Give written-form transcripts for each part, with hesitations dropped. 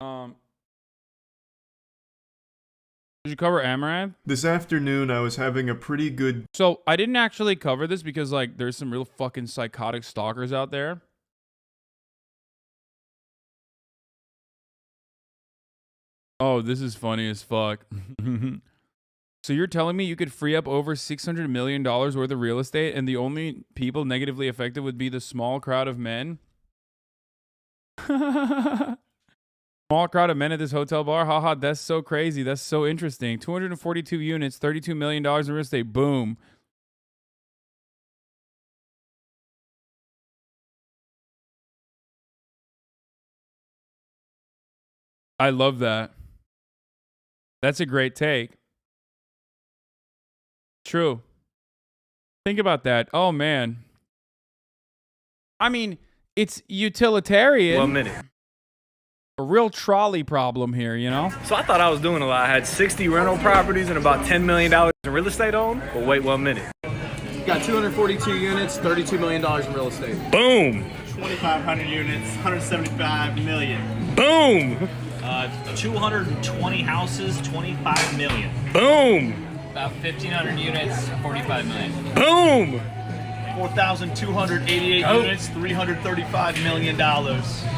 Um, did you cover Amaranth? This afternoon, I was having a pretty good... So, I didn't actually cover this because, like, there's some real fucking psychotic stalkers out there. Oh, this is funny as fuck. So you're telling me you could free up over $600 million worth of real estate and the only people negatively affected would be the small crowd of men? Small crowd of men at this hotel bar? Haha, that's so crazy. That's so interesting. 242 units, $32 million in real estate. Boom. I love that. That's a great take. True. Think about that. Oh, man. I mean, it's utilitarian. 1 minute. A real trolley problem here, you know? So I thought I was doing a lot. I had 60 rental properties and about $10 million in real estate owned. But wait 1 minute. You got 242 units, $32 million in real estate. Boom. 2,500 units, $175 million. Boom. 220 houses, $25 million. Boom. About 1,500 units, $45 million. Boom. 4,288 units, $335 million.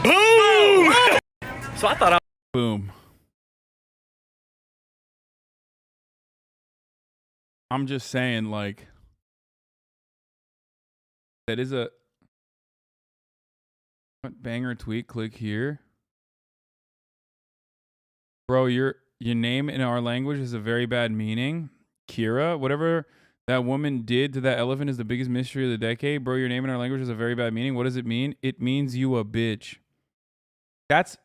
Boom. So I thought I... Boom. I'm just saying, like, that is a... What banger tweet? Click here. Bro, your name in our language has a very bad meaning. Kira, whatever that woman did to that elephant is the biggest mystery of the decade. Bro, your name in our language has a very bad meaning. What does it mean? It means you a bitch. That's...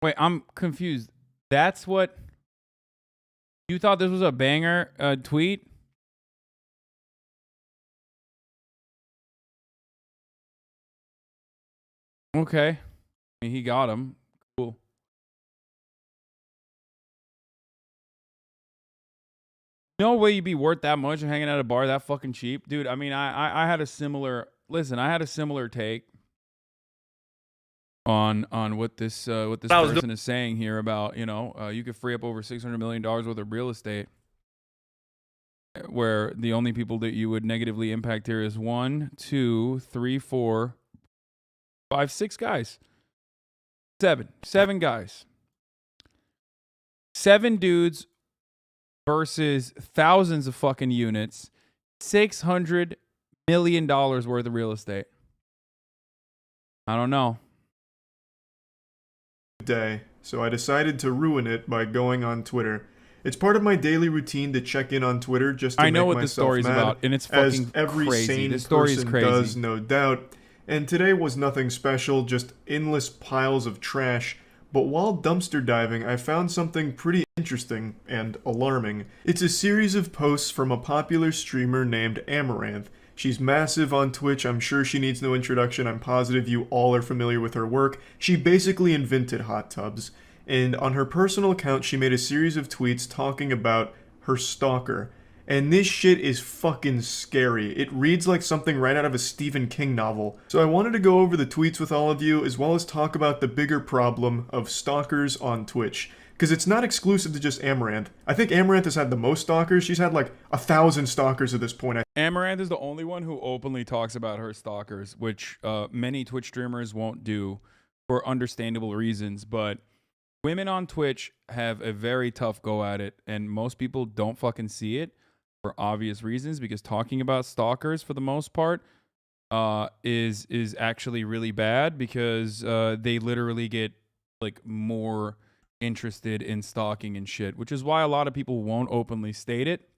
Wait, I'm confused. That's what... You thought this was a banger tweet? Okay. I mean, he got him. Cool. No way you'd be worth that much and hanging at a bar that fucking cheap. Dude, I mean, I had a similar... Listen, I had a similar take on what this person is saying here about, you know, you could free up over $600 million worth of real estate where the only people that you would negatively impact here is 1, 2, 3, 4, 5, 6 guys. 7 guys. 7 dudes versus thousands of fucking units. $600 million worth of real estate. I don't know. day, so I decided to ruin it by going on Twitter. It's part of my daily routine to check in on Twitter just to I know make what myself this story's mad, about, and it's fucking as every crazy. sane This story is person crazy. does, no doubt. And today was nothing special, just endless piles of trash. But while dumpster diving, I found something pretty interesting and alarming. It's a series of posts from a popular streamer named Amaranth. She's massive on Twitch, I'm sure she needs no introduction, I'm positive you all are familiar with her work. She basically invented hot tubs. And on her personal account, she made a series of tweets talking about her stalker. And this shit is fucking scary. It reads like something right out of a Stephen King novel. So I wanted to go over the tweets with all of you, as well as talk about the bigger problem of stalkers on Twitch. Because it's not exclusive to just Amaranth. I think Amaranth has had the most stalkers. She's had like 1,000 stalkers at this point. Amaranth is the only one who openly talks about her stalkers, which many Twitch streamers won't do for understandable reasons. But women on Twitch have a very tough go at it, and most people don't fucking see it for obvious reasons, because talking about stalkers for the most part is actually really bad, because they literally get like more interested in stalking and shit, which is why a lot of people won't openly state it.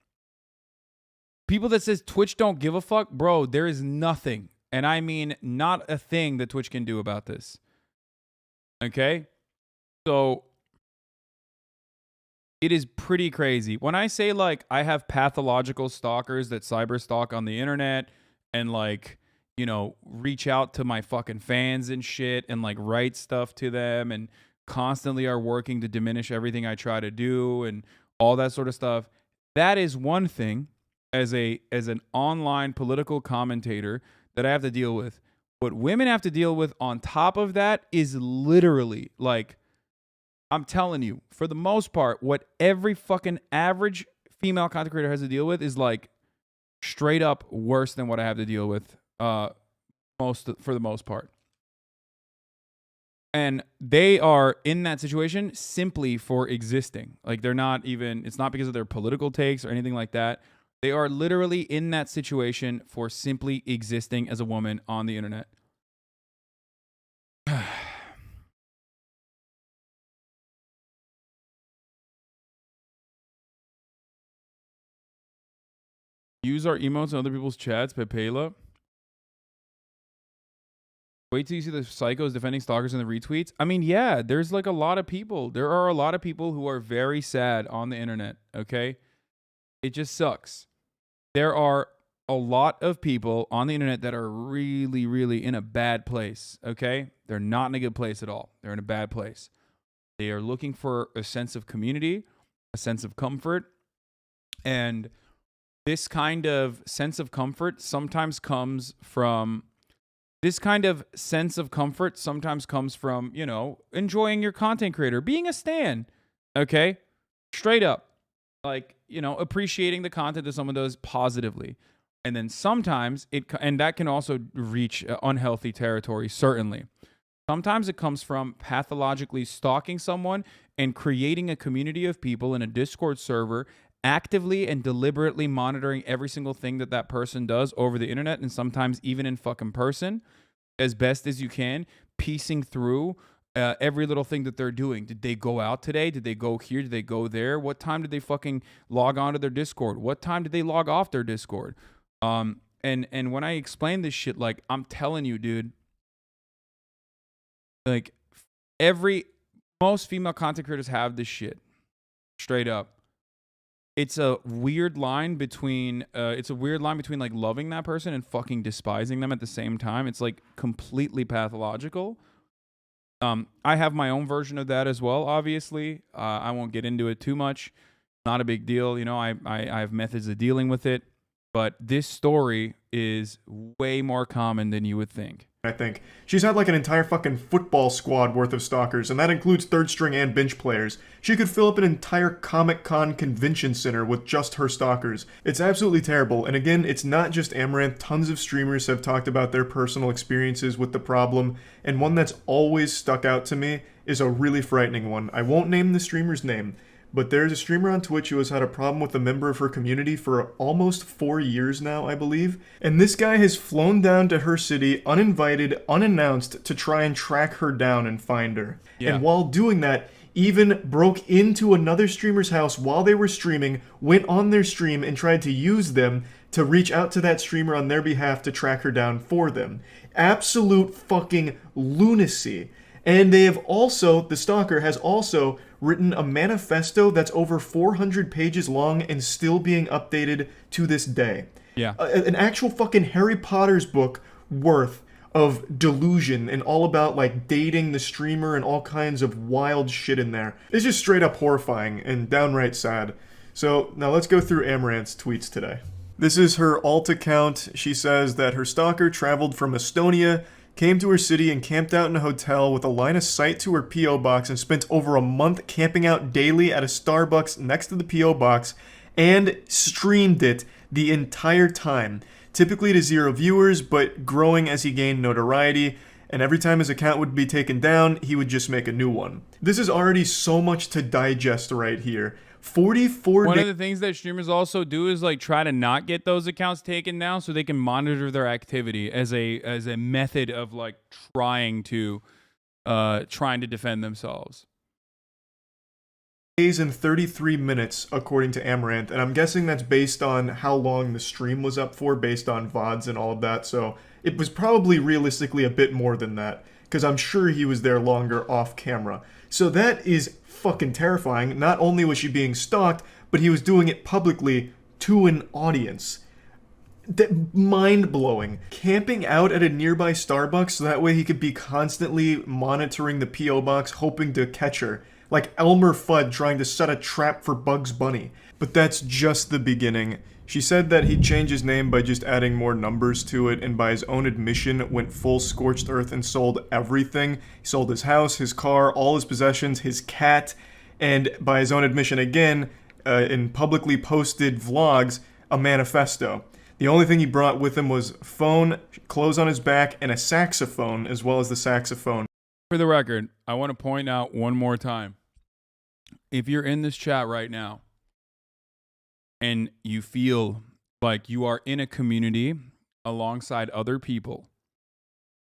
People that says Twitch don't give a fuck, bro, there is nothing, and I mean not a thing, that Twitch can do about this. Okay? So it is pretty crazy. When I say, like, I have pathological stalkers that cyber stalk on the internet and, like, you know, reach out to my fucking fans and shit and, like, write stuff to them and constantly are working to diminish everything I try to do and all that sort of stuff, that is one thing as an online political commentator that I have to deal with. What women have to deal with on top of that is literally, like, I'm telling you, for the most part, what every fucking average female content creator has to deal with is like straight up worse than what I have to deal with for the most part. And they are in that situation simply for existing. Like, they're not even, it's not because of their political takes or anything like that. They are literally in that situation for simply existing as a woman on the internet. Use our emotes in other people's chats, Pepela. Wait till you see the psychos defending stalkers in the retweets. I mean, yeah, there's like a lot of people. There are a lot of people who are very sad on the internet, okay? It just sucks. There are a lot of people on the internet that are really, really in a bad place, okay? They're not in a good place at all. They're in a bad place. They are looking for a sense of community, a sense of comfort, and this kind of sense of comfort sometimes comes from, you know, enjoying your content creator, being a stan, okay? Straight up. Like, you know, appreciating the content that someone does positively. And then sometimes and that can also reach unhealthy territory, certainly. Sometimes it comes from pathologically stalking someone and creating a community of people in a Discord server, actively and deliberately monitoring every single thing that that person does over the internet, and sometimes even in fucking person, as best as you can, piecing through every little thing that they're doing. Did they go out today? Did they go here? Did they go there? What time did they fucking log on to their Discord? What time did they log off their Discord? And when I explain this shit, like, I'm telling you, dude, like, most female content creators have this shit. Straight up. It's a weird line between like loving that person and fucking despising them at the same time. It's like completely pathological. I have my own version of that as well, obviously. I won't get into it too much. Not a big deal. You know, I have methods of dealing with it. But this story is way more common than you would think. I think. She's had like an entire fucking football squad worth of stalkers, and that includes third string and bench players. She could fill up an entire Comic-Con convention center with just her stalkers. It's absolutely terrible, and again, it's not just Amaranth. Tons of streamers have talked about their personal experiences with the problem, and one that's always stuck out to me is a really frightening one. I won't name the streamer's name, but there's a streamer on Twitch who has had a problem with a member of her community for almost 4 years now, I believe. And this guy has flown down to her city, uninvited, unannounced, to try and track her down and find her. Yeah. And while doing that, even broke into another streamer's house while they were streaming, went on their stream and tried to use them to reach out to that streamer on their behalf to track her down for them. Absolute fucking lunacy. And they have also, the stalker has also written a manifesto that's over 400 pages long and still being updated to this day. Yeah. An actual fucking Harry Potter's book worth of delusion and all about like dating the streamer and all kinds of wild shit in there. It's just straight up horrifying and downright sad. So now let's go through Amaranth's tweets today. This is her alt account. She says that her stalker traveled from Estonia, came to her city and camped out in a hotel with a line of sight to her P.O. box and spent over a month camping out daily at a Starbucks next to the P.O. box and streamed it the entire time. Typically to 0 viewers, but growing as he gained notoriety, and every time his account would be taken down, he would just make a new one. This is already so much to digest right here. 44 One of the things that streamers also do is like try to not get those accounts taken down so they can monitor their activity as a method of like trying to defend themselves. Days and 33 minutes according to Amaranth, and I'm guessing that's based on how long the stream was up for, based on VODs and all of that, so it was probably realistically a bit more than that, because I'm sure he was there longer off camera. So that is fucking terrifying. Not only was she being stalked, but he was doing it publicly to an audience. Mind-blowing. Camping out at a nearby Starbucks so that way he could be constantly monitoring the P.O. box hoping to catch her. Like Elmer Fudd trying to set a trap for Bugs Bunny. But that's just the beginning. She said that he'd change his name by just adding more numbers to it, and by his own admission went full scorched earth and sold everything. He sold his house, his car, all his possessions, his cat, and by his own admission again, in publicly posted vlogs, a manifesto. The only thing he brought with him was phone, clothes on his back, and a saxophone, as well as the saxophone. For the record, I want to point out one more time. If you're in this chat right now and you feel like you are in a community alongside other people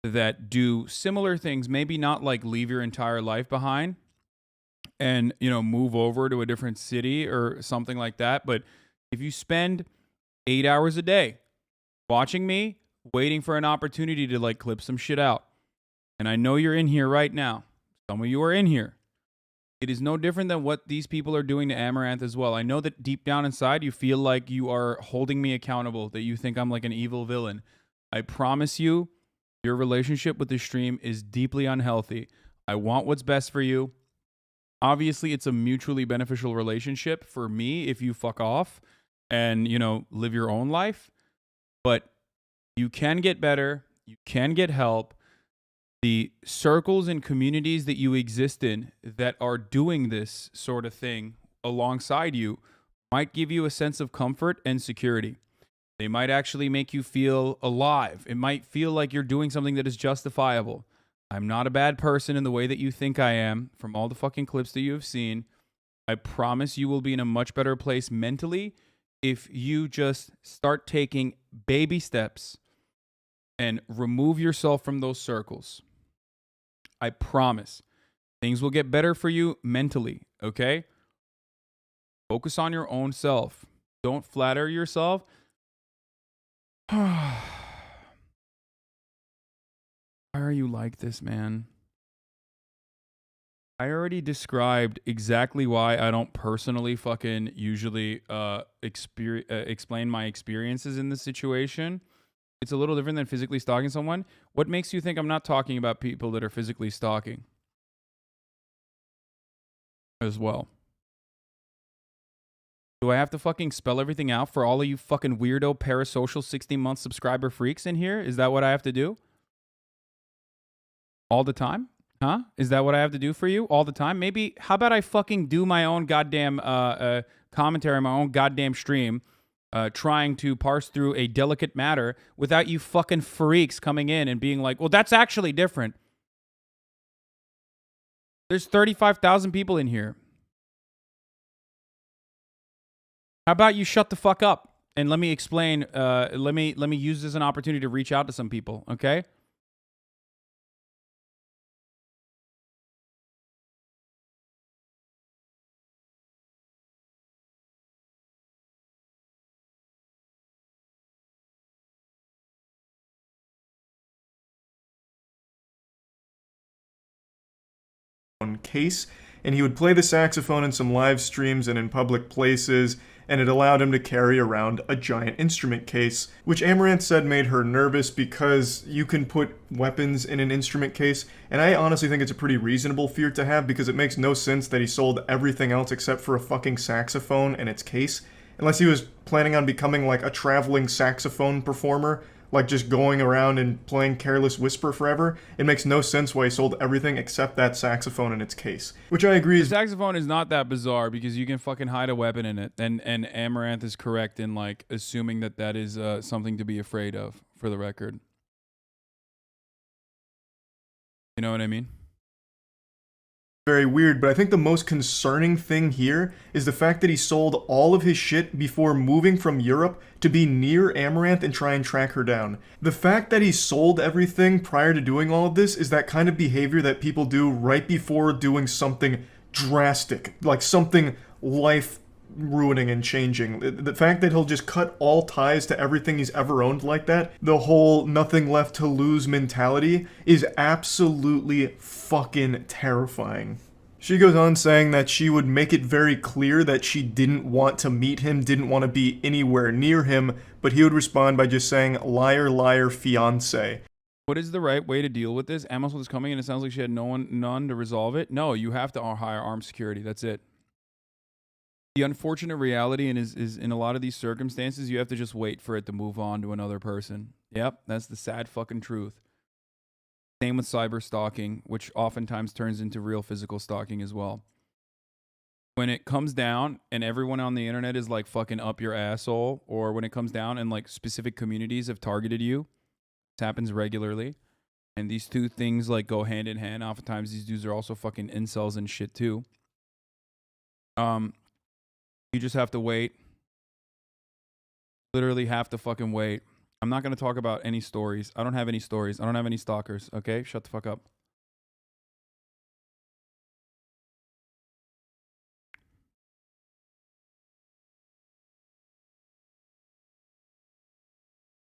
that do similar things, maybe not like leave your entire life behind and, you know, move over to a different city or something like that. But if you spend 8 hours a day watching me, waiting for an opportunity to like clip some shit out, and I know you're in here right now, some of you are in here, it is no different than what these people are doing to Amaranth as well. I know that deep down inside you feel like you are holding me accountable, that you think I'm like an evil villain. I promise you, your relationship with the stream is deeply unhealthy. I want what's best for you. Obviously, it's a mutually beneficial relationship for me if you fuck off and, you know, live your own life. But you can get better. You can get help. The circles and communities that you exist in that are doing this sort of thing alongside you might give you a sense of comfort and security. They might actually make you feel alive. It might feel like you're doing something that is justifiable. I'm not a bad person in the way that you think I am from all the fucking clips that you have seen. I promise you will be in a much better place mentally if you just start taking baby steps and remove yourself from those circles. I promise. Things will get better for you mentally, okay? Focus on your own self. Don't flatter yourself. Why are you like this, man? I already described exactly why I don't personally fucking usually explain my experiences in this situation. It's a little different than physically stalking someone. What makes you think I'm not talking about people that are physically stalking as well? Do I have to fucking spell everything out for all of you fucking weirdo parasocial 16-month subscriber freaks in here? Is that what I have to do? All the time? Huh? Is that what I have to do for you all the time? Maybe, how about I fucking do my own goddamn commentary, my own goddamn stream, trying to parse through a delicate matter without you fucking freaks coming in and being like, well, that's actually different. There's 35,000 people in here. How about you shut the fuck up and let me explain, let me use this as an opportunity to reach out to some people, okay? Case, and he would play the saxophone in some live streams and in public places, and it allowed him to carry around a giant instrument case, which Amaranth said made her nervous because you can put weapons in an instrument case, and I honestly think it's a pretty reasonable fear to have because it makes no sense that he sold everything else except for a fucking saxophone and its case, unless he was planning on becoming like a traveling saxophone performer, like just going around and playing Careless Whisper forever. It makes no sense why he sold everything except that saxophone in its case. Which I agree is... The saxophone is not that bizarre because you can fucking hide a weapon in it. And Amaranth is correct in like assuming that that is something to be afraid of, for the record. You know what I mean? Very weird, but I think the most concerning thing here is the fact that he sold all of his shit before moving from Europe to be near Amaranth and try and track her down. The fact that he sold everything prior to doing all of this is that kind of behavior that people do right before doing something drastic, like something life-ruining and changing. The fact that he'll just cut all ties to everything he's ever owned like that, the whole nothing left to lose mentality, is absolutely fucking terrifying. She goes on saying that she would make it very clear that she didn't want to meet him, didn't want to be anywhere near him, but he would respond by just saying, liar, liar, fiance. What is the right way to deal with this? Amos was coming and it sounds like she had none to resolve it. No, you have to hire armed security. That's it. The unfortunate reality is in a lot of these circumstances, you have to just wait for it to move on to another person. Yep, that's the sad fucking truth. Same with cyber stalking, which oftentimes turns into real physical stalking as well. When it comes down and everyone on the internet is like fucking up your asshole, or when it comes down and like specific communities have targeted you, this happens regularly. And these two things like go hand in hand. Oftentimes these dudes are also fucking incels and shit too. You just have to wait. Literally have to fucking wait. I'm not going to talk about any stories. I don't have any stories. I don't have any stalkers. Okay? Shut the fuck up.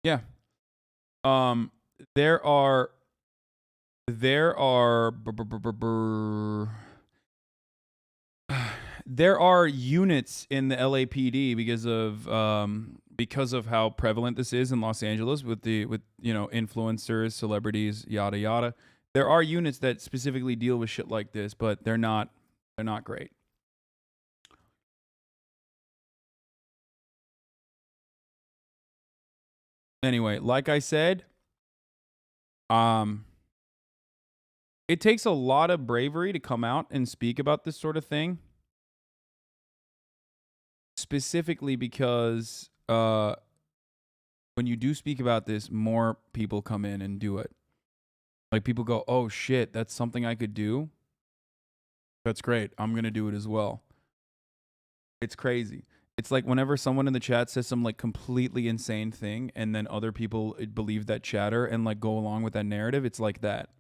Yeah. There are units in the LAPD because of how prevalent this is in Los Angeles with influencers, celebrities, yada yada. There are units that specifically deal with shit like this, but they're not great. Anyway, like I said, it takes a lot of bravery to come out and speak about this sort of thing. Specifically because when you do speak about this, more people come in and do it. Like people go, oh shit, that's something I could do. That's great. I'm going to do it as well. It's crazy. It's like whenever someone in the chat says some like completely insane thing and then other people believe that chatter and like go along with that narrative, it's like that.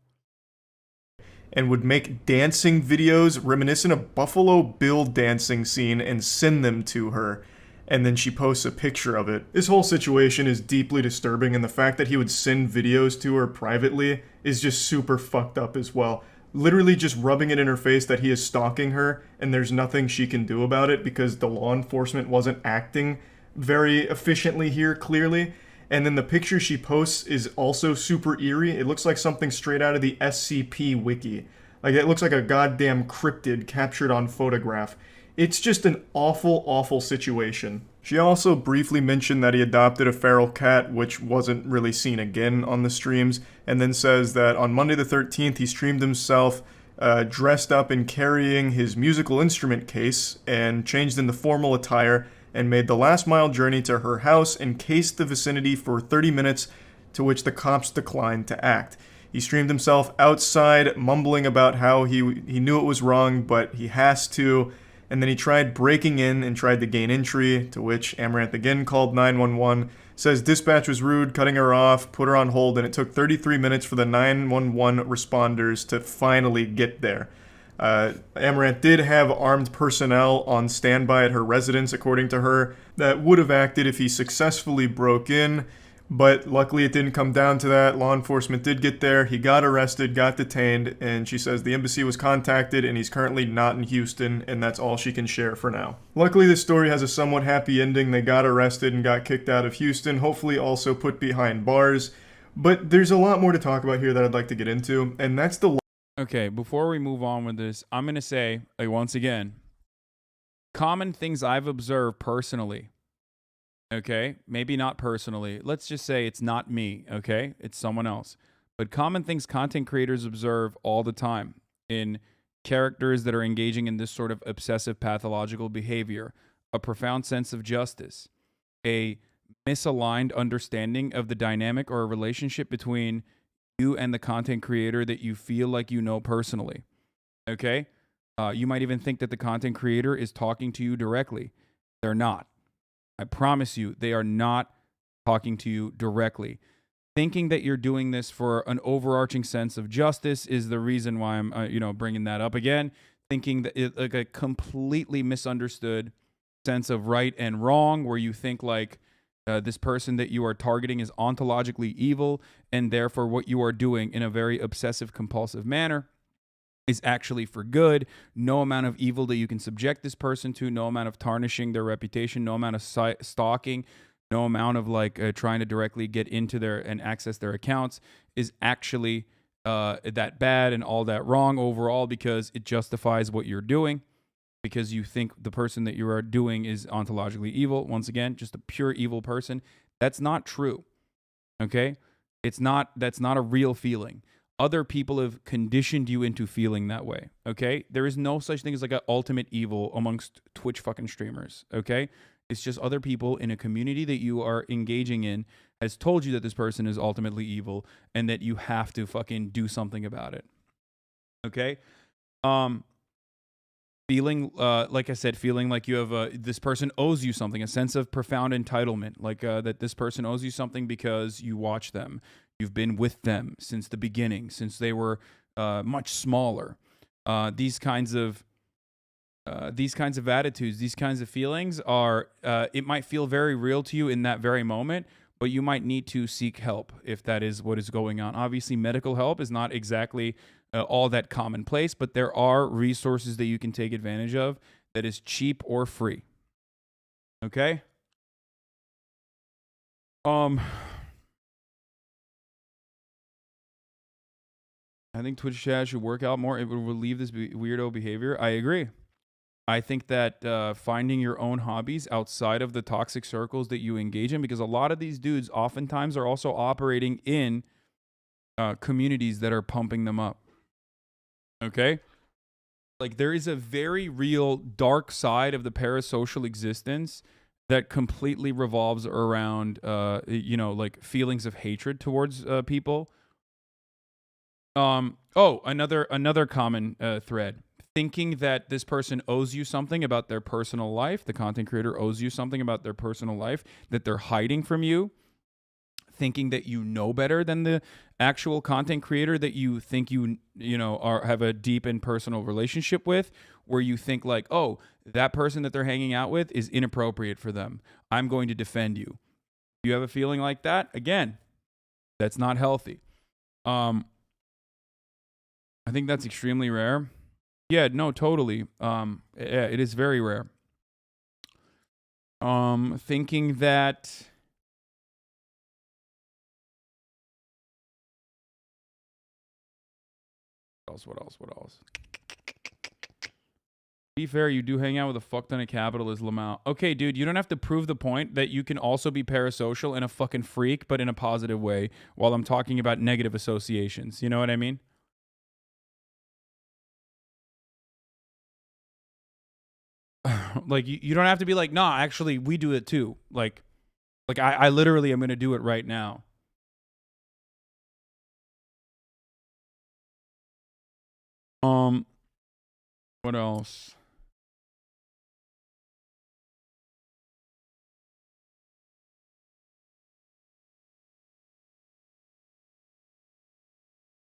And would make dancing videos reminiscent of Buffalo Bill dancing scene and send them to her. And then she posts a picture of it. This whole situation is deeply disturbing, and the fact that he would send videos to her privately is just super fucked up as well. Literally just rubbing it in her face that he is stalking her, and there's nothing she can do about it because the law enforcement wasn't acting very efficiently here, clearly. And then the picture she posts is also super eerie. It looks like something straight out of the SCP wiki. Like, it looks like a goddamn cryptid captured on photograph. It's just an awful, awful situation. She also briefly mentioned that he adopted a feral cat, which wasn't really seen again on the streams, and then says that on Monday the 13th, he streamed himself dressed up and carrying his musical instrument case and changed into formal attire and made the last mile journey to her house and cased the vicinity for 30 minutes, to which the cops declined to act. He streamed himself outside, mumbling about how he knew it was wrong, but he has to, and then he tried breaking in and tried to gain entry, to which Amaranth again called 911, says dispatch was rude, cutting her off, put her on hold, and it took 33 minutes for the 911 responders to finally get there. Amaranth did have armed personnel on standby at her residence, according to her, that would have acted if he successfully broke in, but luckily it didn't come down to that. Law enforcement did get there, he got arrested, got detained, and she says the embassy was contacted and he's currently not in Houston, and that's all she can share for now. Luckily this story has a somewhat happy ending. They got arrested and got kicked out of Houston, hopefully also put behind bars, but there's a lot more to talk about here that I'd like to get into, and that's the... Okay, before we move on with this, I'm going to say, once again, common things I've observed personally, okay? Maybe not personally. Let's just say it's not me, okay? It's someone else. But common things content creators observe all the time in characters that are engaging in this sort of obsessive pathological behavior, a profound sense of justice, a misaligned understanding of the dynamic or a relationship between you and the content creator that you feel like you know personally, okay? You might even think that the content creator is talking to you directly. They're not. I promise you, they are not talking to you directly. Thinking that you're doing this for an overarching sense of justice is the reason why I'm, bringing that up again. Thinking that it's like a completely misunderstood sense of right and wrong, where you think like, this person that you are targeting is ontologically evil, and therefore what you are doing in a very obsessive compulsive manner is actually for good. No amount of evil that you can subject this person to, no amount of tarnishing their reputation, no amount of stalking, no amount of like trying to directly get into their and access their accounts is actually that bad and all that wrong overall, because it justifies what you're doing, because you think the person that you are doing is ontologically evil. Once again, just a pure evil person. That's not true. Okay? That's not a real feeling. Other people have conditioned you into feeling that way, okay? There is no such thing as like an ultimate evil amongst Twitch fucking streamers, okay? It's just other people in a community that you are engaging in has told you that this person is ultimately evil and that you have to fucking do something about it, okay? Feeling, like I said, feeling like you have this person owes you something, a sense of profound entitlement, like that this person owes you something because you watch them. You've been with them since the beginning, since they were much smaller. These kinds of attitudes, these kinds of feelings are. It might feel very real to you in that very moment, but you might need to seek help if that is what is going on. Obviously, medical help is not exactly all that commonplace, but there are resources that you can take advantage of that is cheap or free. Okay. I think Twitch chat should work out more. It would relieve this weirdo behavior. I agree. I think that finding your own hobbies outside of the toxic circles that you engage in, because a lot of these dudes oftentimes are also operating in communities that are pumping them up. Okay? Like, there is a very real dark side of the parasocial existence that completely revolves around, like feelings of hatred towards people. Another common thread. Thinking that this person owes you something about their personal life. The content creator owes you something about their personal life that they're hiding from you. Thinking that you know better than the actual content creator that you think have a deep and personal relationship with, where you think like, oh, that person that they're hanging out with is inappropriate for them. I'm going to defend you. You have a feeling like that? Again, that's not healthy. I think that's extremely rare. Yeah, no, totally. Yeah, it is very rare. Thinking that what else? Be fair, you do hang out with a fuck ton of capitalists, Lamau. Okay, dude, you don't have to prove the point that you can also be parasocial and a fucking freak, but in a positive way, while I'm talking about negative associations. You know what I mean? Like, you don't have to be like, nah, actually, we do it too. Like I literally am going to do it right now. What else?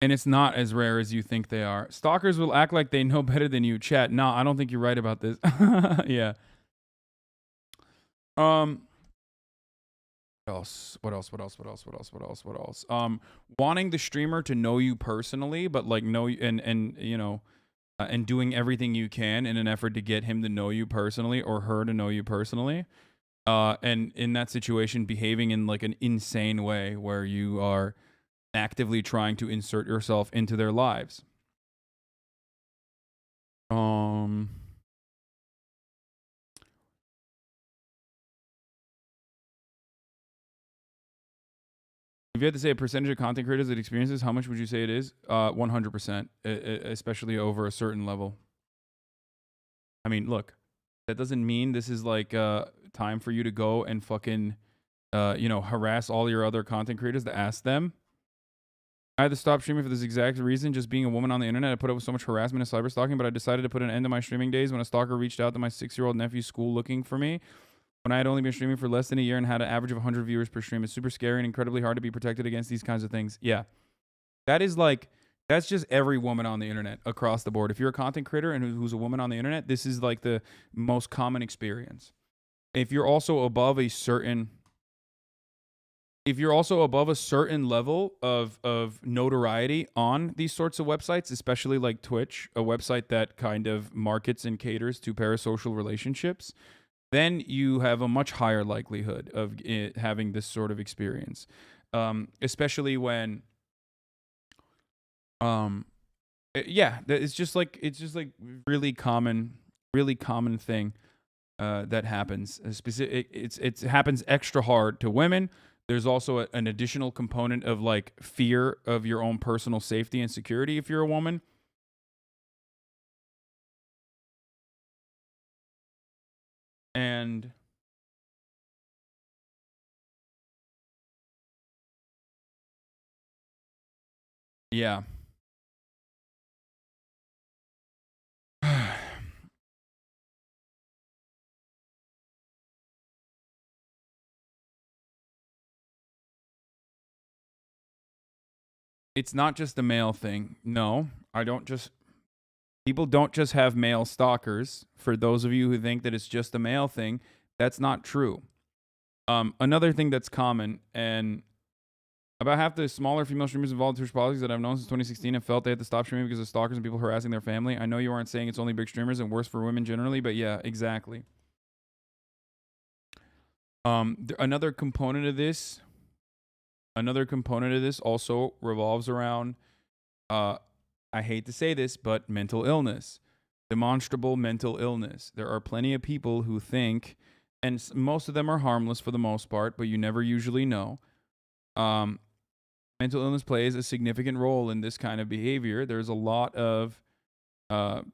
And it's not as rare as you think they are. Stalkers will act like they know better than you. Chat. No, I don't think you're right about this. Yeah. What else? Wanting the streamer to know you personally, but like know you and doing everything you can in an effort to get him to know you personally or her to know you personally. And in that situation, behaving in like an insane way where you are actively trying to insert yourself into their lives. If you had to say a percentage of content creators that experiences, how much would you say it is? 100%, especially over a certain level. I mean, look, that doesn't mean this is like time for you to go and fucking, harass all your other content creators to ask them. I had to stop streaming for this exact reason, just being a woman on the internet. I put up with so much harassment and cyber stalking, but I decided to put an end to my streaming days when a stalker reached out to my 6-year-old nephew's school looking for me. When I had only been streaming for less than a year and had an average of 100 viewers per stream. It's super scary and incredibly hard to be protected against these kinds of things. Yeah. That's just every woman on the internet across the board. If you're a content creator and who's a woman on the internet, this is like the most common experience. If you're also above a certain if you're also above a certain level of notoriety on these sorts of websites, especially like Twitch, a website that kind of markets and caters to parasocial relationships, then you have a much higher likelihood of it having this sort of experience. Especially when, it's just like really common thing that happens. It happens extra hard to women. There's also an additional component of like fear of your own personal safety and security if you're a woman. And yeah. It's not just a male thing. No, people don't just have male stalkers. For those of you who think that it's just a male thing, that's not true. Another thing that's common, and about half the smaller female streamers involved in Twitch politics that I've known since 2016 have felt they had to stop streaming because of stalkers and people harassing their family. I know you aren't saying it's only big streamers and worse for women generally, but yeah, exactly. Another component of this also revolves around, I hate to say this, but mental illness, demonstrable mental illness. There are plenty of people who think, and most of them are harmless for the most part, but you never usually know. Mental illness plays a significant role in this kind of behavior. There's a lot of, there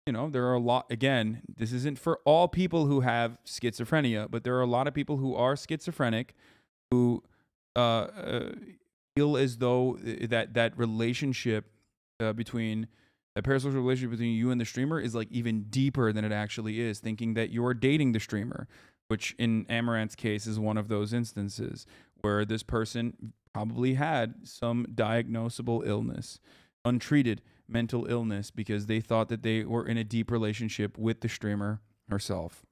are a lot, again, this isn't for all people who have schizophrenia, but there are a lot of people who are schizophrenic who feel as though that relationship between that parasocial relationship between you and the streamer is like even deeper than it actually is, thinking that you're dating the streamer, which in Amaranth's case is one of those instances where this person probably had some diagnosable illness, untreated mental illness, because they thought that they were in a deep relationship with the streamer herself.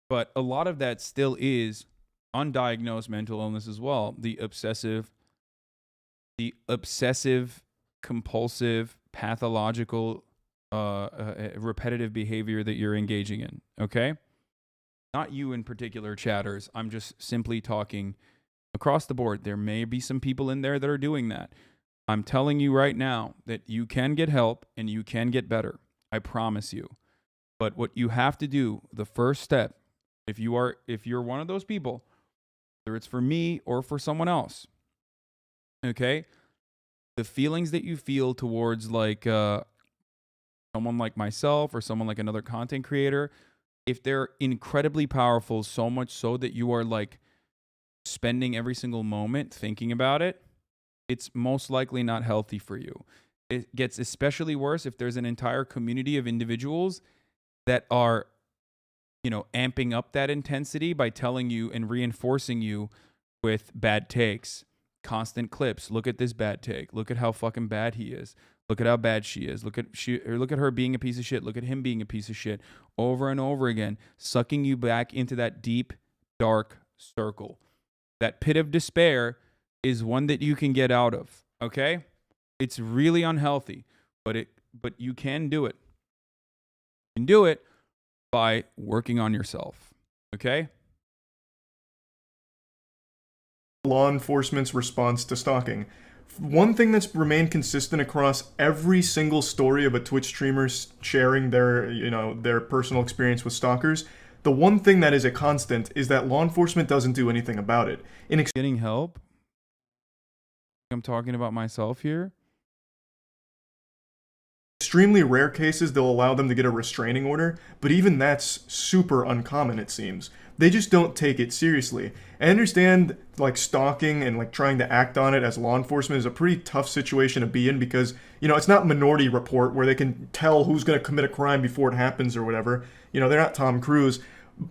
But a lot of that still is undiagnosed mental illness as well. The obsessive, compulsive, pathological, repetitive behavior that you're engaging in, okay? Not you in particular, chatters. I'm just simply talking across the board. There may be some people in there that are doing that. I'm telling you right now that you can get help and you can get better. I promise you. But what you have to do, the first step, if you're one of those people, whether it's for me or for someone else, okay, the feelings that you feel towards like someone like myself or someone like another content creator, if they're incredibly powerful, so much so that you are like spending every single moment thinking about it, it's most likely not healthy for you. It gets especially worse if there's an entire community of individuals that are, amping up that intensity by telling you and reinforcing you with bad takes, constant clips. Look at this bad take. Look at how fucking bad he is. Look at how bad she is. Look at her being a piece of shit. Look at him being a piece of shit. Over and over again, sucking you back into that deep, dark circle. That pit of despair is one that you can get out of, okay? It's really unhealthy, but you can do it. You can do it by working on yourself, okay? Law enforcement's response to stalking. One thing that's remained consistent across every single story of a Twitch streamer sharing their personal experience with stalkers, the one thing that is a constant is that law enforcement doesn't do anything about it. Getting help? I'm talking about myself here. Extremely rare cases, they'll allow them to get a restraining order, but even that's super uncommon, it seems. They just don't take it seriously. I understand, like, stalking and, like, trying to act on it as law enforcement is a pretty tough situation to be in because, it's not Minority Report where they can tell who's going to commit a crime before it happens or whatever. They're not Tom Cruise.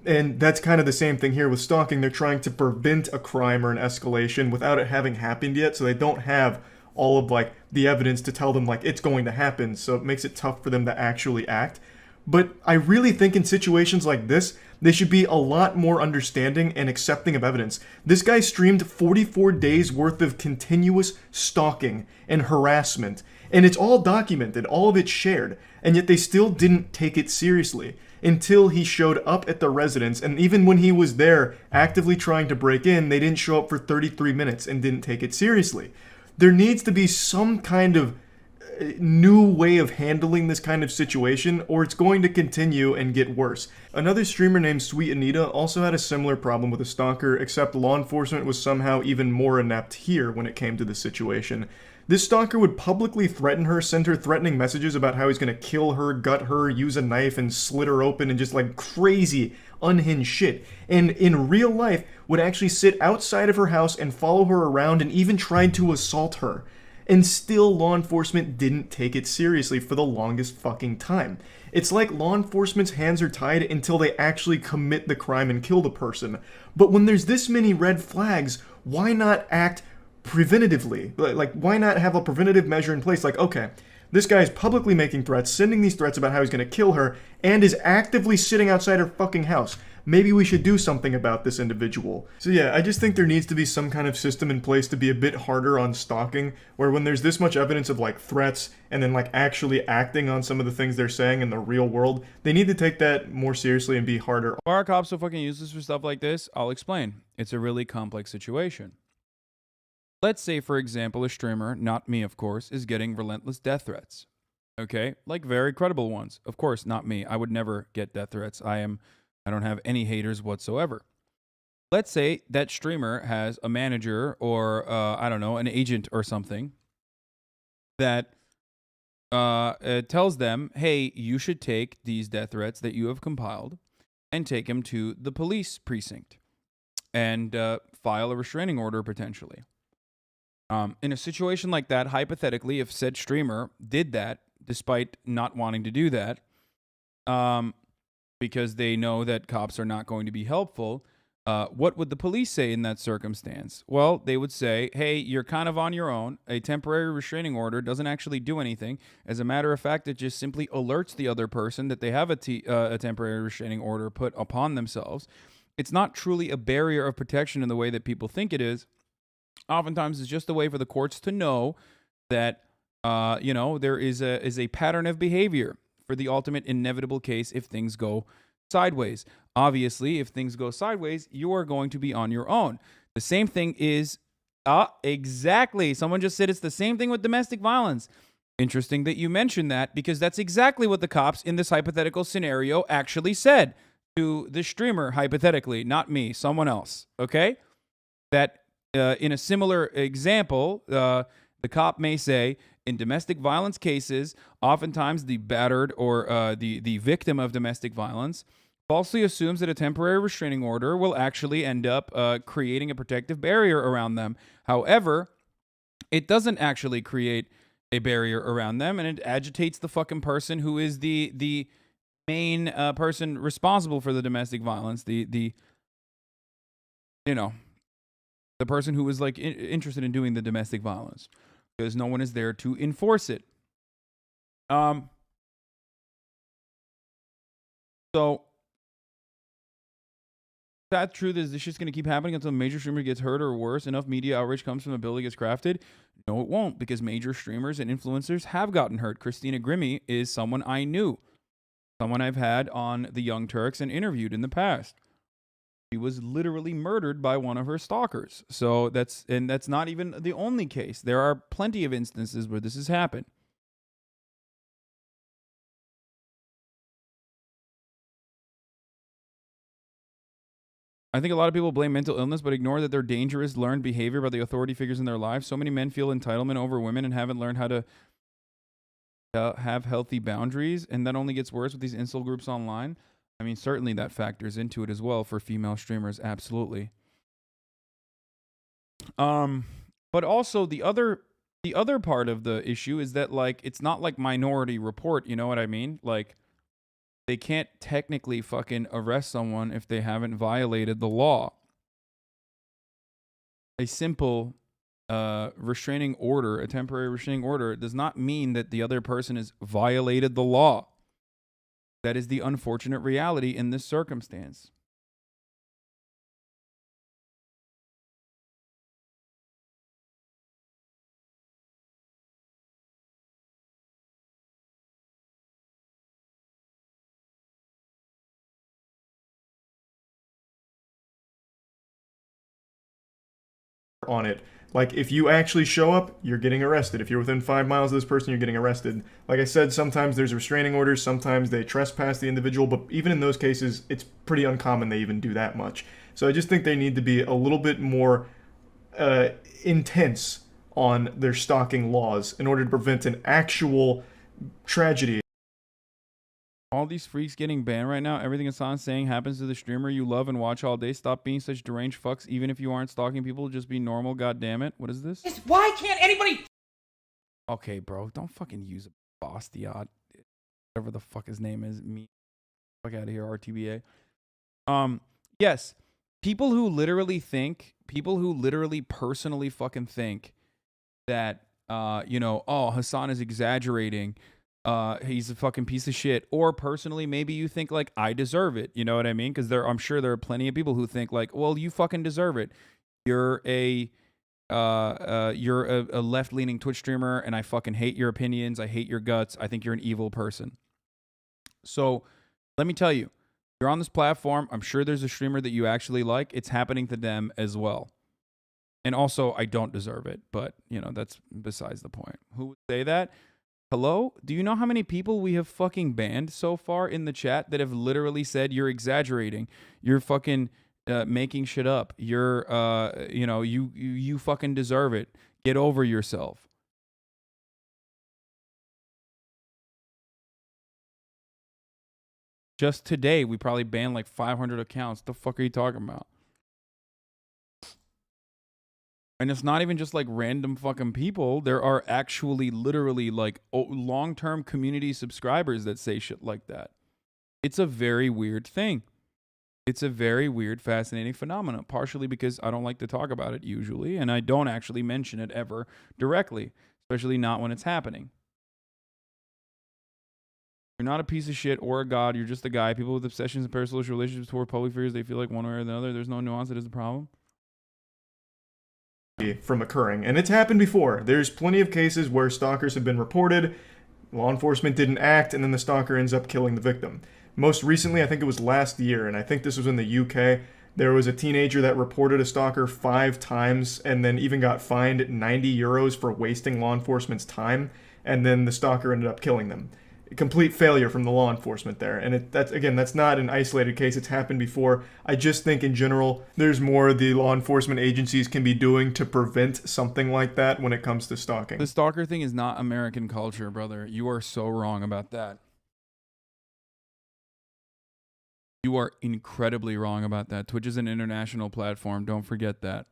And that's kind of the same thing here with stalking. They're trying to prevent a crime or an escalation without it having happened yet, so they don't have all of, like, the evidence to tell them, like, it's going to happen, so it makes it tough for them to actually act. But I really think in situations like this, they should be a lot more understanding and accepting of evidence. This guy streamed 44 days worth of continuous stalking and harassment, and it's all documented, all of it's shared, and yet they still didn't take it seriously until he showed up at the residence. And even when he was there actively trying to break in, they didn't show up for 33 minutes and didn't take it seriously. There needs to be some kind of new way of handling this kind of situation, or it's going to continue and get worse. Another streamer named Sweet Anita also had a similar problem with a stalker, except law enforcement was somehow even more inept here when it came to the situation. This stalker would publicly threaten her, send her threatening messages about how he's gonna kill her, gut her, use a knife and slit her open, and just like crazy, unhinged shit. And in real life, would actually sit outside of her house and follow her around and even tried to assault her. And still, law enforcement didn't take it seriously for the longest fucking time. It's like law enforcement's hands are tied until they actually commit the crime and kill the person. But when there's this many red flags, why not act preventatively? Like, why not have a preventative measure in place? Like, okay, this guy's publicly making threats, sending these threats about how he's gonna kill her, and is actively sitting outside her fucking house. Maybe we should do something about this individual. So yeah, I just think there needs to be some kind of system in place to be a bit harder on stalking, where when there's this much evidence of like threats and then like actually acting on some of the things they're saying in the real world, they need to take that more seriously and be harder. Why are cops so fucking useless for stuff like this? I'll explain. It's a really complex situation. Let's say, for example, a streamer, not me of course, is getting relentless death threats. Okay? Like very credible ones. Of course, not me. I would never get death threats. I don't have any haters whatsoever. Let's say that streamer has a manager or, I don't know, an agent or something that tells them, hey, you should take these death threats that you have compiled and take them to the police precinct and file a restraining order potentially. In a situation like that, hypothetically, if said streamer did that, despite not wanting to do that, because they know that cops are not going to be helpful, what would the police say in that circumstance? Well, they would say, hey, you're kind of on your own. A temporary restraining order doesn't actually do anything. As a matter of fact, it just simply alerts the other person that they have a temporary restraining order put upon themselves. It's not truly a barrier of protection in the way that people think it is. Oftentimes, it's just a way for the courts to know that, there is a pattern of behavior for the ultimate inevitable case if things go sideways. Obviously, if things go sideways, you are going to be on your own. The same thing is, exactly. Someone just said it's the same thing with domestic violence. Interesting that you mentioned that, because that's exactly what the cops in this hypothetical scenario actually said to the streamer, hypothetically, not me, someone else, okay? That in a similar example, the cop may say, in domestic violence cases, oftentimes the battered or the victim of domestic violence falsely assumes that a temporary restraining order will actually end up creating a protective barrier around them. However, it doesn't actually create a barrier around them, and it agitates the fucking person who is the main person responsible for the domestic violence, the person who is like interested in doing the domestic violence, because no one is there to enforce it. So sad truth is, this shit's going to keep happening until a major streamer gets hurt or worse. Enough media outrage comes from the bill that gets crafted. No, it won't, because major streamers and influencers have gotten hurt. Christina Grimmie is someone I knew, someone I've had on the Young Turks and interviewed in the past. She was literally murdered by one of her stalkers. So that's not even the only case. There are plenty of instances where this has happened. I think a lot of people blame mental illness, but ignore that they're dangerous learned behavior by the authority figures in their lives. So many men feel entitlement over women and haven't learned how to have healthy boundaries, and that only gets worse with these incel groups online. I mean, certainly that factors into it as well for female streamers, absolutely. But also the other part of the issue is that, like, it's not like Minority Report, you know what I mean? Like, they can't technically fucking arrest someone if they haven't violated the law. A simple restraining order, a temporary restraining order, does not mean that the other person has violated the law. That is the unfortunate reality in this circumstance. On it. Like, if you actually show up, you're getting arrested. If you're within 5 miles of this person, you're getting arrested. Like I said, sometimes there's restraining orders, sometimes they trespass the individual, but even in those cases, it's pretty uncommon they even do that much. So I just think they need to be a little bit more intense on their stalking laws in order to prevent an actual tragedy. All these freaks getting banned right now. Everything Hasan's saying happens to the streamer you love and watch all day. Stop being such deranged fucks. Even if you aren't stalking people, just be normal. God damn it. What is this? Why can't anybody? Okay, bro. Don't fucking use a Bastiat. Whatever the fuck his name is. Me. Fuck out of here, RTBA. Yes. People who literally personally fucking think that, oh, Hasan is exaggerating. He's a fucking piece of shit. Or personally, maybe you think like I deserve it. You know what I mean? Because I'm sure there are plenty of people who think like, well, you fucking deserve it. You're a left-leaning Twitch streamer, and I fucking hate your opinions. I hate your guts. I think you're an evil person. So let me tell you, you're on this platform. I'm sure there's a streamer that you actually like. It's happening to them as well. And also, I don't deserve it. But, that's besides the point. Who would say that? Hello? Do you know how many people we have fucking banned so far in the chat that have literally said you're exaggerating? You're fucking making shit up. You're, you fucking deserve it. Get over yourself. Just today, we probably banned like 500 accounts. The fuck are you talking about? And it's not even just like random fucking people. There are actually literally like long-term community subscribers that say shit like that. It's a very weird thing. It's a very weird, fascinating phenomenon, partially because I don't like to talk about it usually, and I don't actually mention it ever directly, especially not when it's happening. You're not a piece of shit or a god. You're just a guy. People with obsessions and parasocial relationships toward public figures, they feel like one way or the other. There's no nuance that is the problem. From occurring, and it's happened before. There's plenty of cases where stalkers have been reported, law enforcement didn't act, and then the stalker ends up killing the victim. Most recently, I think it was last year, and I think this was in the UK, there was a teenager that reported a stalker 5 times and then even got fined 90 euros for wasting law enforcement's time, and then the stalker ended up killing them. Complete failure from the law enforcement there. And that's not an isolated case. It's happened before. I just think in general, there's more the law enforcement agencies can be doing to prevent something like that when it comes to stalking. The stalker thing is not American culture, brother. You are so wrong about that. You are incredibly wrong about that. Twitch is an international platform. Don't forget that.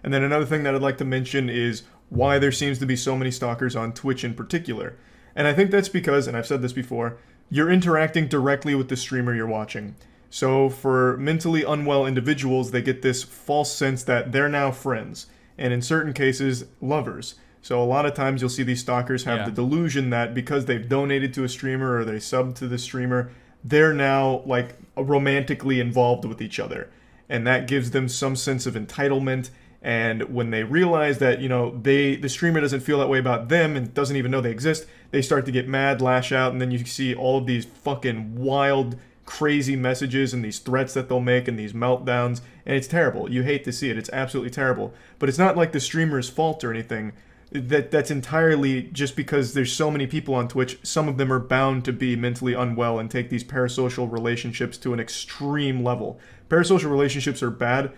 And then another thing that I'd like to mention is why there seems to be so many stalkers on Twitch in particular. And I think that's because, and I've said this before, you're interacting directly with the streamer you're watching. So for mentally unwell individuals, they get this false sense that they're now friends, and in certain cases, lovers. So a lot of times you'll see these stalkers have the delusion that because they've donated to a streamer or they subbed to the streamer, they're now like romantically involved with each other. And that gives them some sense of entitlement. And when they realize that, the streamer doesn't feel that way about them and doesn't even know they exist, they start to get mad, lash out, and then you see all of these fucking wild, crazy messages and these threats that they'll make and these meltdowns, and it's terrible. You hate to see it. It's absolutely terrible. But it's not like the streamer's fault or anything. That's entirely just because there's so many people on Twitch. Some of them are bound to be mentally unwell and take these parasocial relationships to an extreme level. Parasocial relationships are bad.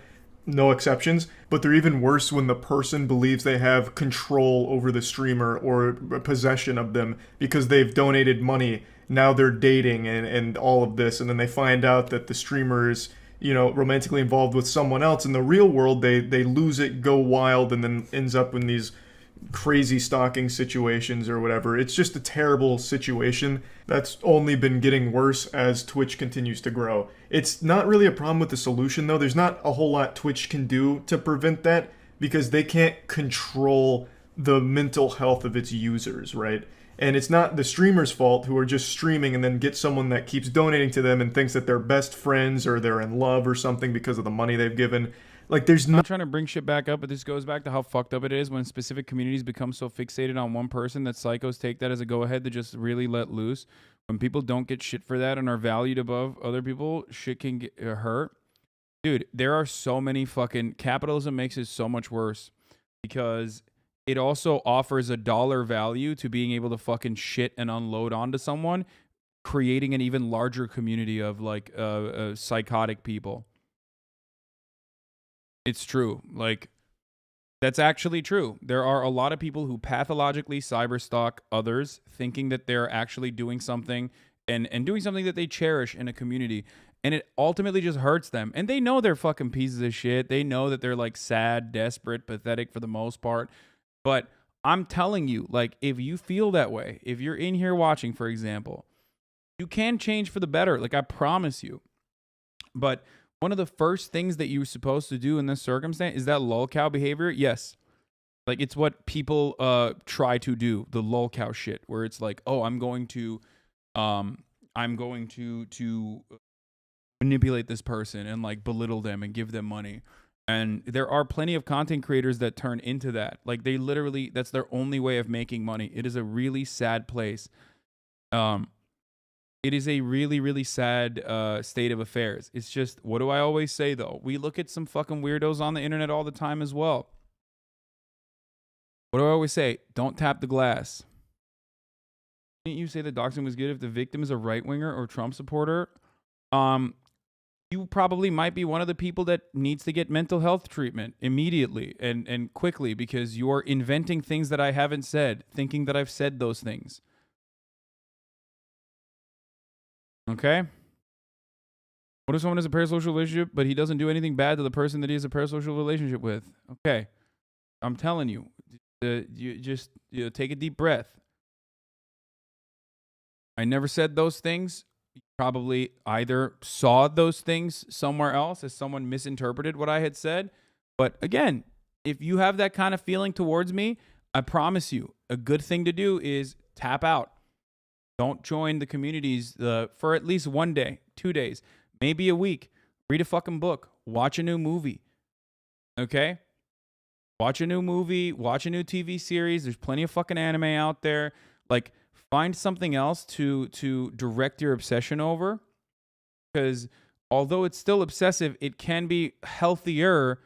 No exceptions, but they're even worse when the person believes they have control over the streamer or possession of them because they've donated money. Now they're dating and all of this, and then they find out that the streamer is, romantically involved with someone else. In the real world, they lose it, go wild, and then ends up in these crazy stalking situations or whatever. It's just a terrible situation that's only been getting worse as Twitch continues to grow. It's not really a problem with the solution, though. There's not a whole lot Twitch can do to prevent that because they can't control the mental health of its users, right? And it's not the streamer's fault who are just streaming and then get someone that keeps donating to them and thinks that they're best friends or they're in love or something because of the money they've given. Like, there's I'm no... not trying to bring shit back up, but this goes back to how fucked up it is when specific communities become so fixated on one person that psychos take that as a go-ahead to just really let loose. When people don't get shit for that and are valued above other people, shit can get hurt. Dude, there are so many fucking... Capitalism makes it so much worse because it also offers a dollar value to being able to fucking shit and unload onto someone, creating an even larger community of like psychotic people. It's true. Like, that's actually true. There are a lot of people who pathologically cyberstalk others, thinking that they're actually doing something and doing something that they cherish in a community. And it ultimately just hurts them. And they know they're fucking pieces of shit. They know that they're like sad, desperate, pathetic for the most part. But I'm telling you, like, if you feel that way, if you're in here watching, for example, you can change for the better. Like, I promise you. But one of the first things that you're supposed to do in this circumstance is that lolcow behavior. Yes. Like, it's what people try to do, the lolcow shit, where it's like, oh, I'm going to manipulate this person and like belittle them and give them money. And there are plenty of content creators that turn into that. Like, they literally, that's their only way of making money. It is a really sad place. It is a really, really sad state of affairs. It's just, what do I always say, though? We look at some fucking weirdos on the internet all the time as well. What do I always say? Don't tap the glass. Didn't you say that doxing was good if the victim is a right-winger or Trump supporter? You probably might be one of the people that needs to get mental health treatment immediately and quickly because you're inventing things that I haven't said, thinking that I've said those things. Okay? What if someone has a parasocial relationship, but he doesn't do anything bad to the person that he has a parasocial relationship with? Okay. I'm telling you, you just take a deep breath. I never said those things. You probably either saw those things somewhere else as someone misinterpreted what I had said. But again, if you have that kind of feeling towards me, I promise you, a good thing to do is tap out. Don't join the communities for at least 1 day, 2 days, maybe a week. Read a fucking book. Watch a new movie. Okay? Watch a new movie. Watch a new TV series. There's plenty of fucking anime out there. Like, find something else to direct your obsession over. Because although it's still obsessive, it can be healthier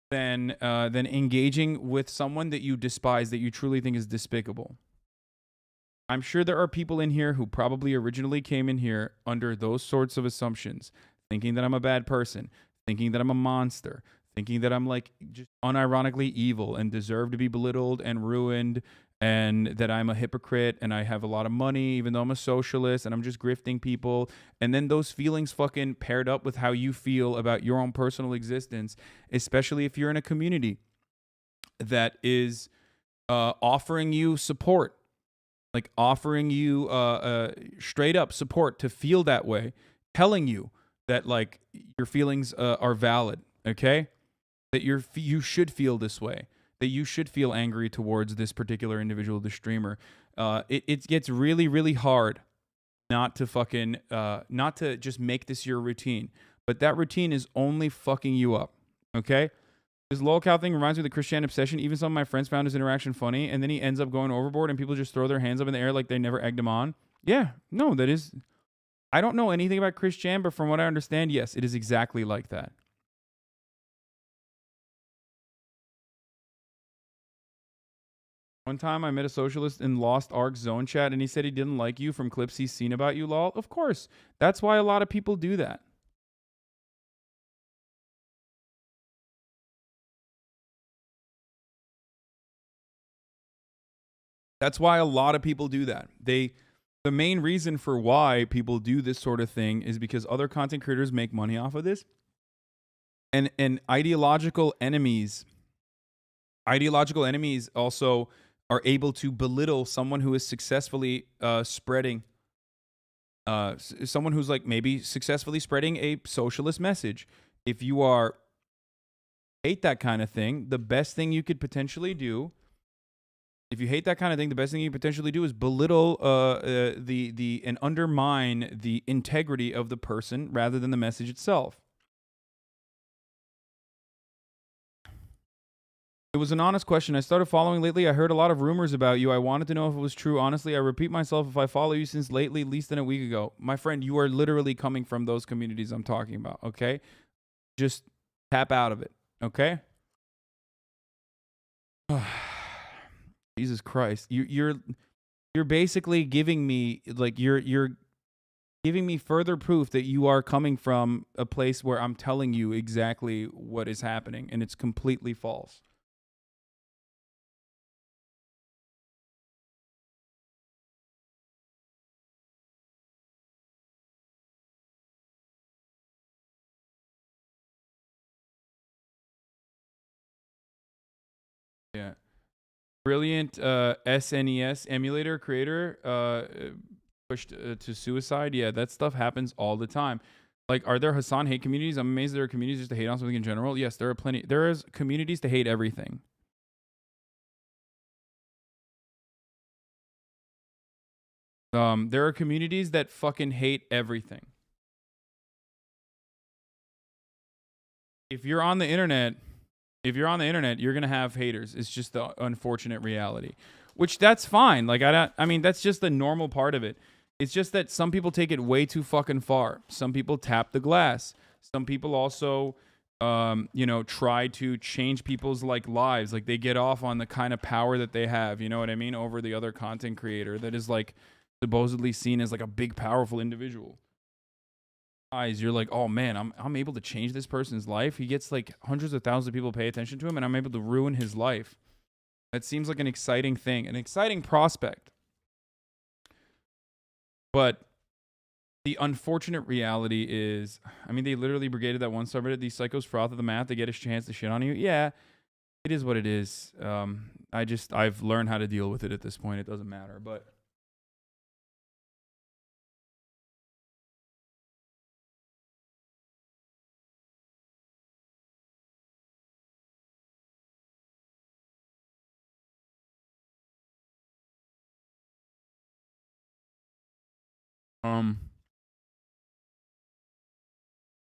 than engaging with someone that you despise, that you truly think is despicable. I'm sure there are people in here who probably originally came in here under those sorts of assumptions, thinking that I'm a bad person, thinking that I'm a monster, thinking that I'm like just unironically evil and deserve to be belittled and ruined, and that I'm a hypocrite and I have a lot of money even though I'm a socialist and I'm just grifting people. And then those feelings fucking paired up with how you feel about your own personal existence, especially if you're in a community that is offering you support. Like offering you straight up support to feel that way, telling you that like your feelings are valid, okay? That you should feel this way, that you should feel angry towards this particular individual, the streamer. It gets really, really hard not to just make this your routine, but that routine is only fucking you up, okay? This lolcow thing reminds me of the Christian obsession. Even some of my friends found his interaction funny, and then he ends up going overboard, and people just throw their hands up in the air like they never egged him on. Yeah, no, that is... I don't know anything about Christian, but from what I understand, yes, it is exactly like that. One time I met a socialist in Lost Ark Zone chat, and he said he didn't like you from clips he's seen about you, lol. Of course. That's why a lot of people do that. That's why a lot of people do that. The main reason for why people do this sort of thing is because other content creators make money off of this. And ideological enemies also are able to belittle someone who is successfully spreading someone who's like maybe successfully spreading a socialist message. If you hate that kind of thing, the best thing you could potentially do If you hate that kind of thing, the best thing you potentially do is belittle and undermine the integrity of the person rather than the message itself. It was an honest question. I started following lately. I heard a lot of rumors about you. I wanted to know if it was true. Honestly, I repeat myself, if I follow you since lately, at least than a week ago. My friend, you are literally coming from those communities I'm talking about, okay? Just tap out of it, okay? Jesus Christ. You're basically giving me, like, you're giving me further proof that you are coming from a place where I'm telling you exactly what is happening, and it's completely false. Yeah. Brilliant SNES emulator creator pushed to suicide. Yeah, that stuff happens all the time. Like, are there Hasan hate communities? I'm amazed there are communities just to hate on something in general. Yes, there are plenty. There is communities to hate everything. There are communities that fucking hate everything. If you're on the internet, you're gonna have haters. It's just the unfortunate reality, which that's fine. Like, I mean, that's just the normal part of it. It's just that some people take it way too fucking far. Some people tap the glass. Some people also, try to change people's like lives. Like, they get off on the kind of power that they have. You know what I mean? Over the other content creator that is like supposedly seen as like a big, powerful individual. You're like, oh man, I'm able to change this person's life. He gets like hundreds of thousands of people pay attention to him, and I'm able to ruin his life. That seems like an exciting thing, an exciting prospect. But the unfortunate reality is, I mean, they literally brigaded that one subreddit. These psychos froth at the math. They get a chance to shit on you. Yeah, it is what it is. I've learned how to deal with it at this point. It doesn't matter, but.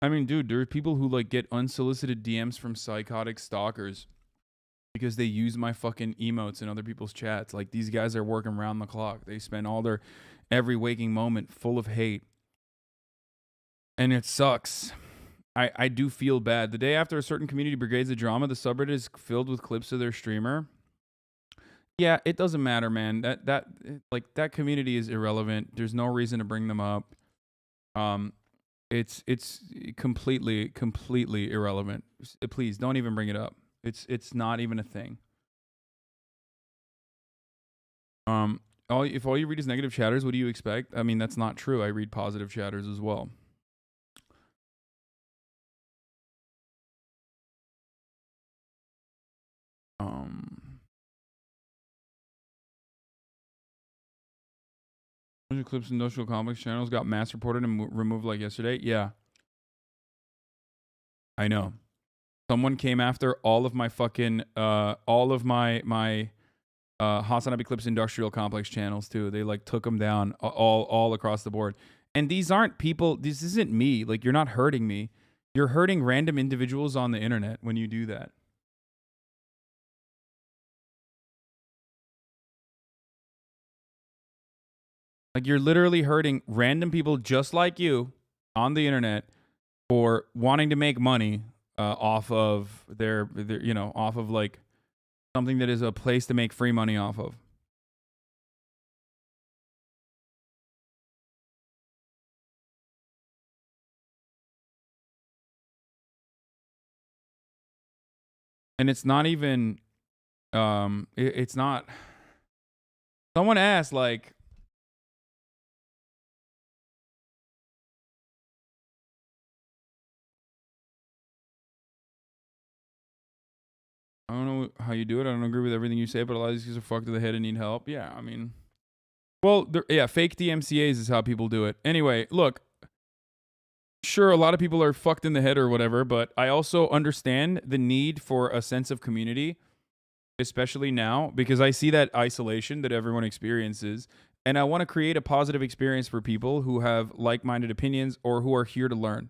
I mean, dude, there are people who like get unsolicited DMs from psychotic stalkers because they use my fucking emotes in other people's chats. Like, these guys are working round the clock. They spend all their every waking moment full of hate. And it sucks. I do feel bad. The day after a certain community brigades the drama, the subreddit is filled with clips of their streamer. Yeah, it doesn't matter, man. That community is irrelevant. There's no reason to bring them up. It's completely irrelevant. Please don't even bring it up. It's not even a thing. If all you read is negative chatters, what do you expect? I mean, that's not true. I read positive chatters as well. Clips industrial complex channels got mass reported and removed like yesterday. Yeah, I know. Someone came after all of my fucking all of my HasanAbi clips industrial complex channels too. They like took them down all across the board. And these aren't people. This isn't me. Like, you're not hurting me. You're hurting random individuals on the internet when you do that. Like, you're literally hurting random people just like you on the internet for wanting to make money off of their off of like something that is a place to make free money off of. And it's not even it's not. Someone asked, like, I don't know how you do it. I don't agree with everything you say, but a lot of these guys are fucked to the head and need help. Yeah, I mean, well, yeah, fake DMCAs is how people do it. Anyway, look, sure, a lot of people are fucked in the head or whatever, but I also understand the need for a sense of community. especially now, because I see that isolation that everyone experiences, and I want to create a positive experience for people who have like-minded opinions or who are here to learn.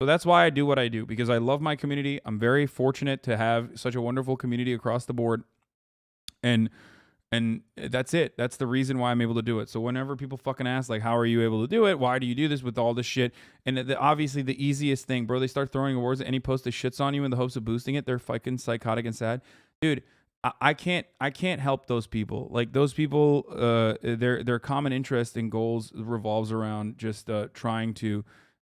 So that's why I do what I do, because I love my community. I'm very fortunate to have such a wonderful community across the board. And that's it. That's the reason why I'm able to do it. So whenever people fucking ask, like, how are you able to do it? Why do you do this with all this shit? And obviously the easiest thing, bro, they start throwing awards at any post that shits on you in the hopes of boosting it. They're fucking psychotic and sad. Dude, I can't help those people. Like, those people, their common interest and goals revolves around just trying to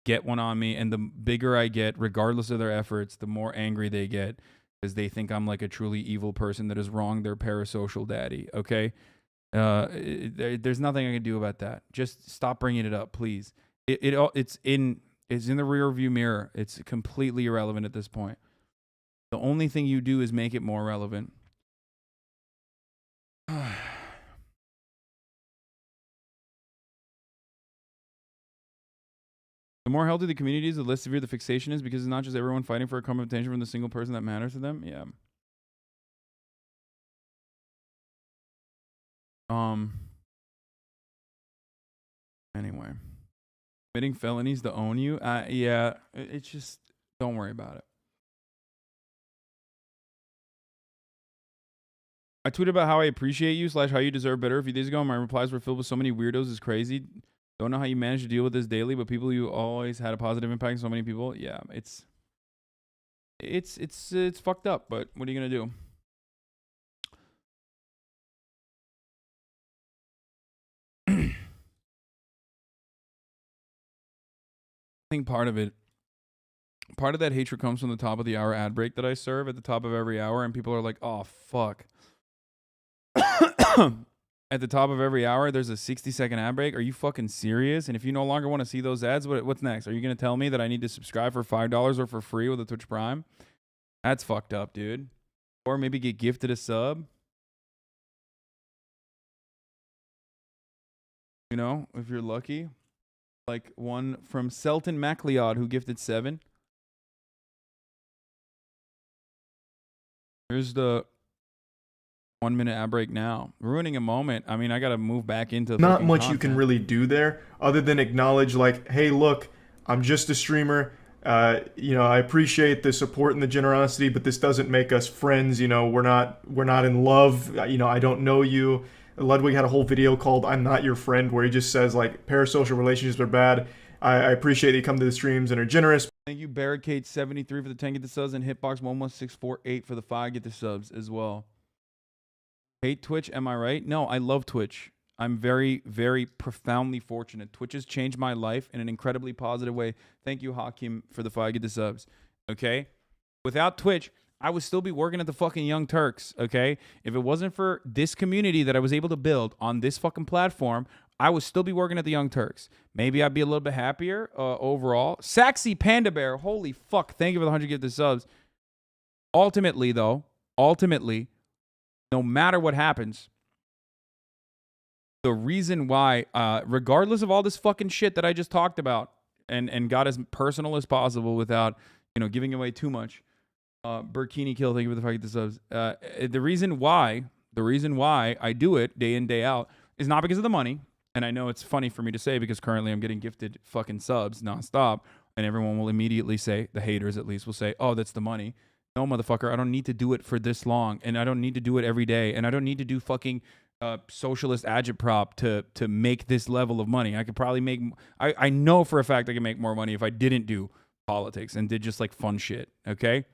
get one on me. And the bigger I get, regardless of their efforts, the more angry they get, because they think I'm like a truly evil person that has wronged their parasocial daddy. Okay, there's nothing I can do about that. Just stop bringing it up, please. It's in the rear view mirror. It's completely irrelevant at this point. The only thing you do is make it more relevant. The more healthy the community is, the less severe the fixation is, because it's not just everyone fighting for a common attention from the single person that matters to them. Yeah. Anyway. Committing felonies to own you? Yeah. It's just, don't worry about it. I tweeted about how I appreciate you / how you deserve better a few days ago. My replies were filled with so many weirdos. It's crazy. Don't know how you manage to deal with this daily, but people, you always had a positive impact on so many people. Yeah, it's fucked up, but what are you gonna do? I think part of that hatred comes from the top of the hour ad break that I serve at the top of every hour, and people are like, oh fuck. At the top of every hour, there's a 60-second ad break. Are you fucking serious? And if you no longer want to see those ads, what's next? Are you going to tell me that I need to subscribe for $5 or for free with a Twitch Prime? That's fucked up, dude. Or maybe get gifted a sub. You know, if you're lucky. Like one from Selton MacLeod who gifted 7. Here's the 1 minute ad break now. Ruining a moment. I mean, I gotta move back into not much content. You can really do there other than acknowledge, like, hey, look, I'm just a streamer. You know, I appreciate the support and the generosity, but this doesn't make us friends. You know, we're not in love. You know, I don't know you. Ludwig had a whole video called "I'm Not Your Friend," where he just says, like, parasocial relationships are bad. I appreciate that you come to the streams and are generous. Thank you, Barricade73 for the 10 get the subs, and Hitbox11648 for the 5 get the subs as well. Hate Twitch, am I right? No, I love Twitch. I'm very, very profoundly fortunate. Twitch has changed my life in an incredibly positive way. Thank you, Hakim, for the 5 get the subs. Okay? Without Twitch, I would still be working at the fucking Young Turks. Okay? If it wasn't for this community that I was able to build on this fucking platform, I would still be working at the Young Turks. Maybe I'd be a little bit happier overall. Saxy Panda Bear, holy fuck. Thank you for the 100 get the subs. Ultimately, though, no matter what happens, the reason why, regardless of all this fucking shit that I just talked about, and got as personal as possible without, you know, giving away too much, Burkini Kill, thank you for the 5 get the subs. The reason why I do it day in, day out is not because of the money. And I know it's funny for me to say because currently I'm getting gifted fucking subs nonstop, and everyone will immediately say, the haters at least will say, oh, that's the money. No, motherfucker, I don't need to do it for this long, and I don't need to do it every day, and I don't need to do fucking socialist agitprop to make this level of money. I could probably make, I know for a fact I can make more money if I didn't do politics and did just like fun shit, okay?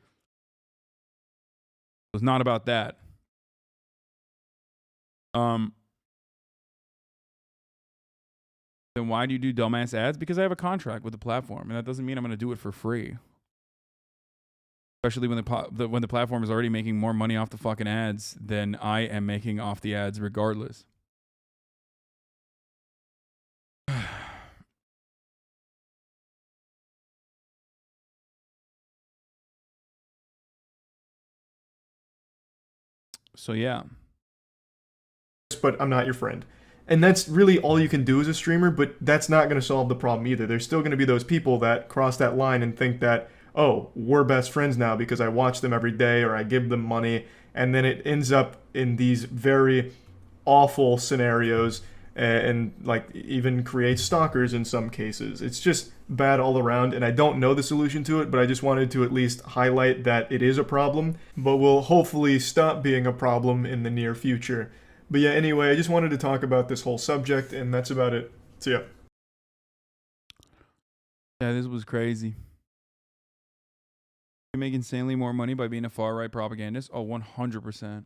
It's not about that. Then why do you do dumbass ads? Because I have a contract with the platform, and that doesn't mean I'm going to do it for free. Especially when the platform is already making more money off the fucking ads than I am making off the ads regardless. So yeah. But I'm not your friend. And that's really all you can do as a streamer, but that's not going to solve the problem either. There's still going to be those people that cross that line and think that, oh, we're best friends now because I watch them every day or I give them money and then it ends up in these very awful scenarios and like even creates stalkers in some cases. It's just bad all around, and I don't know the solution to it, but I just wanted to at least highlight that it is a problem, but will hopefully stop being a problem in the near future. But yeah, anyway, I just wanted to talk about this whole subject, and that's about it. See ya. Yeah, this was crazy. You make insanely more money by being a far-right propagandist? Oh, 100%.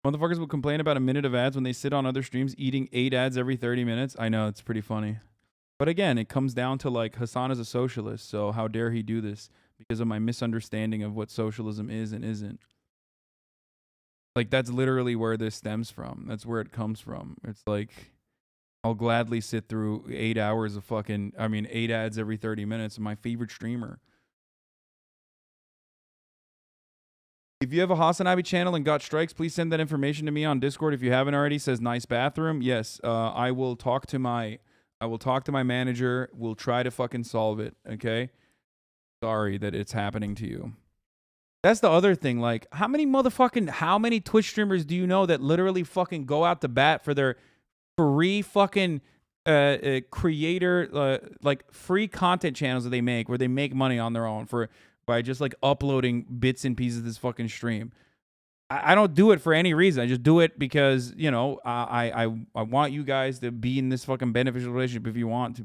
Motherfuckers will complain about a minute of ads when they sit on other streams eating 8 ads every 30 minutes. I know, it's pretty funny. But again, it comes down to like, Hasan is a socialist, so how dare he do this because of my misunderstanding of what socialism is and isn't. Like, that's literally where this stems from. That's where it comes from. It's like, I'll gladly sit through 8 hours of 8 ads every 30 minutes of my favorite streamer. If you have a HasanAbi channel and got strikes, please send that information to me on Discord if you haven't already. It says nice bathroom. Yes, I will talk to my manager. We'll try to fucking solve it, okay? Sorry that it's happening to you. That's the other thing. Like, how many Twitch streamers do you know that literally fucking go out to bat for their free fucking creator like free content channels that they make where they make money on their own by just like uploading bits and pieces of this fucking stream? I don't do it for any reason. I just do it because, you know, I want you guys to be in this fucking beneficial relationship if you want to.